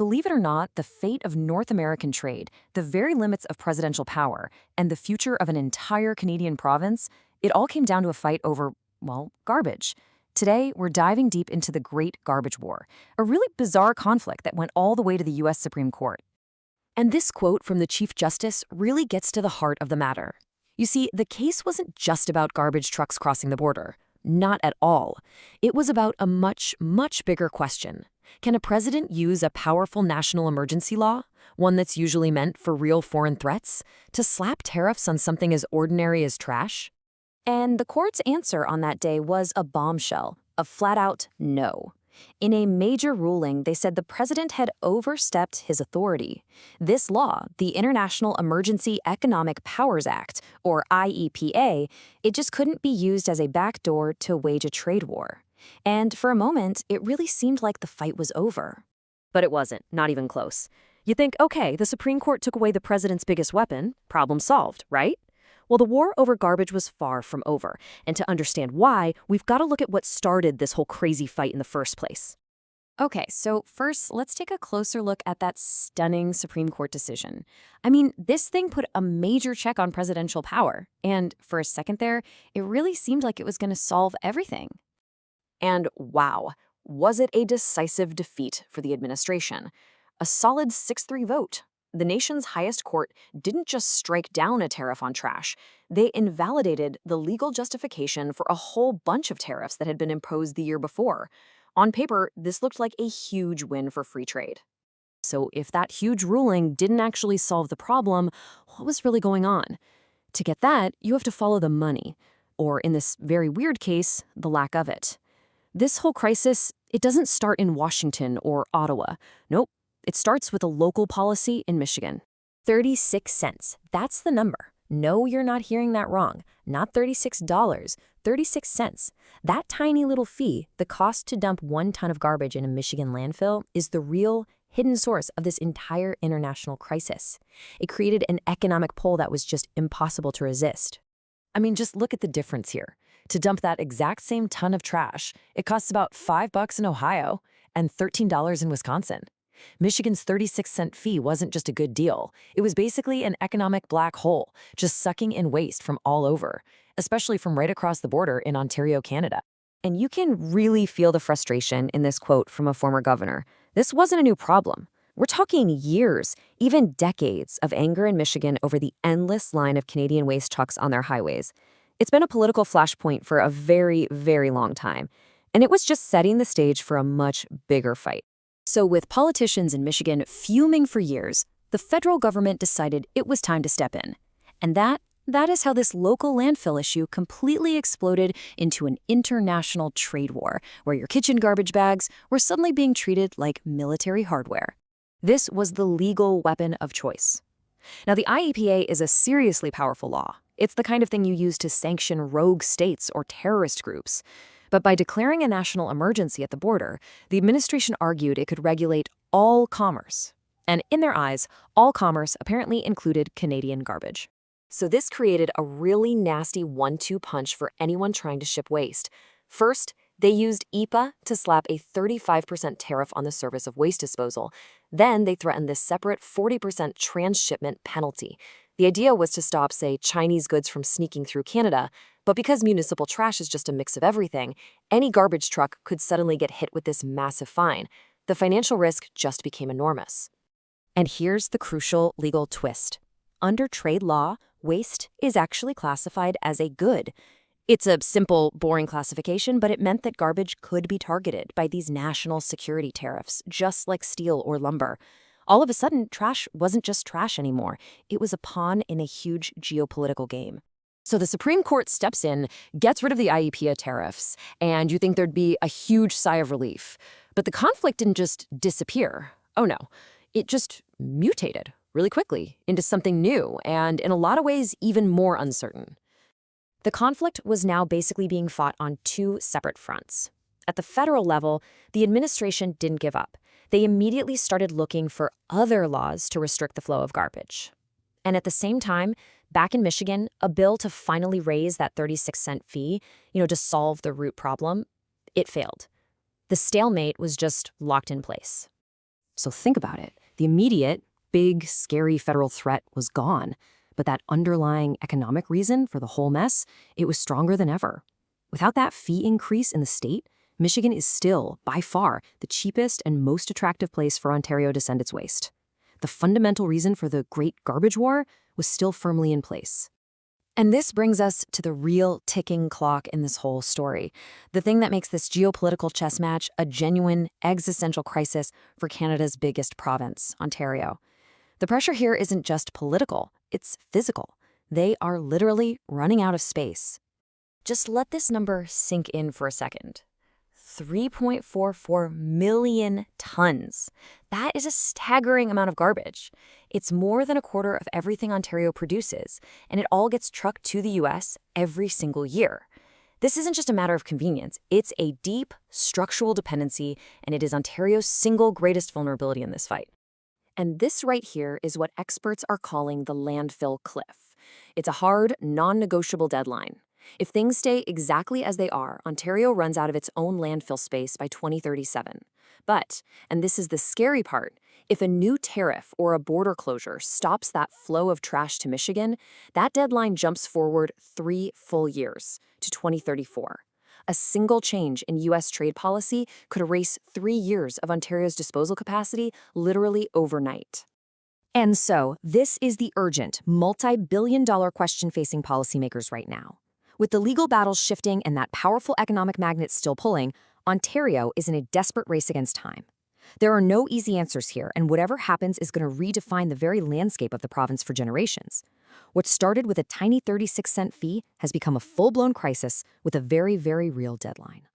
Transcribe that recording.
believe it or not, the fate of North American trade, the very limits of presidential power, and the future of an entire Canadian province, it all came down to a fight over, well, garbage. Today, we're diving deep into the Great Garbage War, a really bizarre conflict that went all the way to the U.S. Supreme Court. And this quote from the Chief Justice really gets to the heart of the matter. You see, the case wasn't just about garbage trucks crossing the border. Not at all. It was about a much, much bigger question. Can a president use a powerful national emergency law, one that's usually meant for real foreign threats, to slap tariffs on something as ordinary as trash? And the court's answer on that day was a bombshell, a flat-out no. In a major ruling, they said the president had overstepped his authority. This law, the International Emergency Economic Powers Act, or IEPA, it just couldn't be used as a backdoor to wage a trade war. And for a moment, it really seemed like the fight was over. But it wasn't, not even close. You think, okay, the Supreme Court took away the president's biggest weapon, problem solved, right? Well, the war over garbage was far from over, and to understand why, we've got to look at what started this whole crazy fight in the first place. Okay, so first, let's take a closer look at that stunning Supreme Court decision. I mean, this thing put a major check on presidential power, and for a second there, it really seemed like it was going to solve everything. And wow, was it a decisive defeat for the administration? A solid 6-3 vote. The nation's highest court didn't just strike down a tariff on trash, they invalidated the legal justification for a whole bunch of tariffs that had been imposed the year before. On paper, this looked like a huge win for free trade. So if that huge ruling didn't actually solve the problem, what was really going on? To get that, you have to follow the money, or in this very weird case, the lack of it. This whole crisis, it doesn't start in Washington or Ottawa. Nope. It starts with a local policy in Michigan. 36 cents. That's the number. No, you're not hearing that wrong. Not $36, 36 cents. That tiny little fee, the cost to dump 1 ton of garbage in a Michigan landfill, is the real hidden source of this entire international crisis. It created an economic pull that was just impossible to resist. I mean, just look at the difference here. To dump that exact same ton of trash, it costs about $5 in Ohio and $13 in Wisconsin. Michigan's 36-cent fee wasn't just a good deal. It was basically an economic black hole, just sucking in waste from all over, especially from right across the border in Ontario, Canada. And you can really feel the frustration in this quote from a former governor. This wasn't a new problem. We're talking years, even decades, of anger in Michigan over the endless line of Canadian waste trucks on their highways. It's been a political flashpoint for a very, very long time, and it was just setting the stage for a much bigger fight. So with politicians in Michigan fuming for years, the federal government decided it was time to step in. And that is how this local landfill issue completely exploded into an international trade war, where your kitchen garbage bags were suddenly being treated like military hardware. This was the legal weapon of choice. Now, the IEPA is a seriously powerful law. It's the kind of thing you use to sanction rogue states or terrorist groups. But by declaring a national emergency at the border, the administration argued it could regulate all commerce. And in their eyes, all commerce apparently included Canadian garbage. So this created a really nasty 1-2 punch for anyone trying to ship waste. First, they used EPA to slap a 35% tariff on the service of waste disposal. Then they threatened this separate 40% transshipment penalty. The idea was to stop, say, Chinese goods from sneaking through Canada, but because municipal trash is just a mix of everything, any garbage truck could suddenly get hit with this massive fine. The financial risk just became enormous. And here's the crucial legal twist. Under trade law, waste is actually classified as a good. It's a simple, boring classification, but it meant that garbage could be targeted by these national security tariffs, just like steel or lumber. All of a sudden, trash wasn't just trash anymore. It was a pawn in a huge geopolitical game. So the Supreme Court steps in, gets rid of the IEPA tariffs, and you think there'd be a huge sigh of relief. But the conflict didn't just disappear. Oh no, it just mutated really quickly into something new and, in a lot of ways, even more uncertain. The conflict was now basically being fought on 2 separate fronts. At the federal level, the administration didn't give up. They immediately started looking for other laws to restrict the flow of garbage. And at the same time, back in Michigan, a bill to finally raise that 36-cent fee, to solve the root problem, it failed. The stalemate was just locked in place. So think about it. The immediate, big, scary federal threat was gone, but that underlying economic reason for the whole mess, it was stronger than ever. Without that fee increase in the state, Michigan is still, by far, the cheapest and most attractive place for Ontario to send its waste. The fundamental reason for the Great Garbage War was still firmly in place. And this brings us to the real ticking clock in this whole story, the thing that makes this geopolitical chess match a genuine existential crisis for Canada's biggest province, Ontario. The pressure here isn't just political, it's physical. They are literally running out of space. Just let this number sink in for a second. 3.44 million tons. That is a staggering amount of garbage. It's more than a quarter of everything Ontario produces, and it all gets trucked to the U.S. every single year. This isn't just a matter of convenience. It's a deep structural dependency, and it is Ontario's single greatest vulnerability in this fight. And this right here is what experts are calling the landfill cliff. It's a hard, non-negotiable deadline. If things stay exactly as they are, Ontario runs out of its own landfill space by 2037. But, and this is the scary part, if a new tariff or a border closure stops that flow of trash to Michigan, that deadline jumps forward 3 full years to 2034. A single change in U.S. trade policy could erase 3 years of Ontario's disposal capacity literally overnight. And so, this is the urgent, multi-billion-dollar question facing policymakers right now. With the legal battles shifting and that powerful economic magnet still pulling, Ontario is in a desperate race against time. There are no easy answers here, and whatever happens is going to redefine the very landscape of the province for generations. What started with a tiny 36-cent fee has become a full-blown crisis with a very, very real deadline.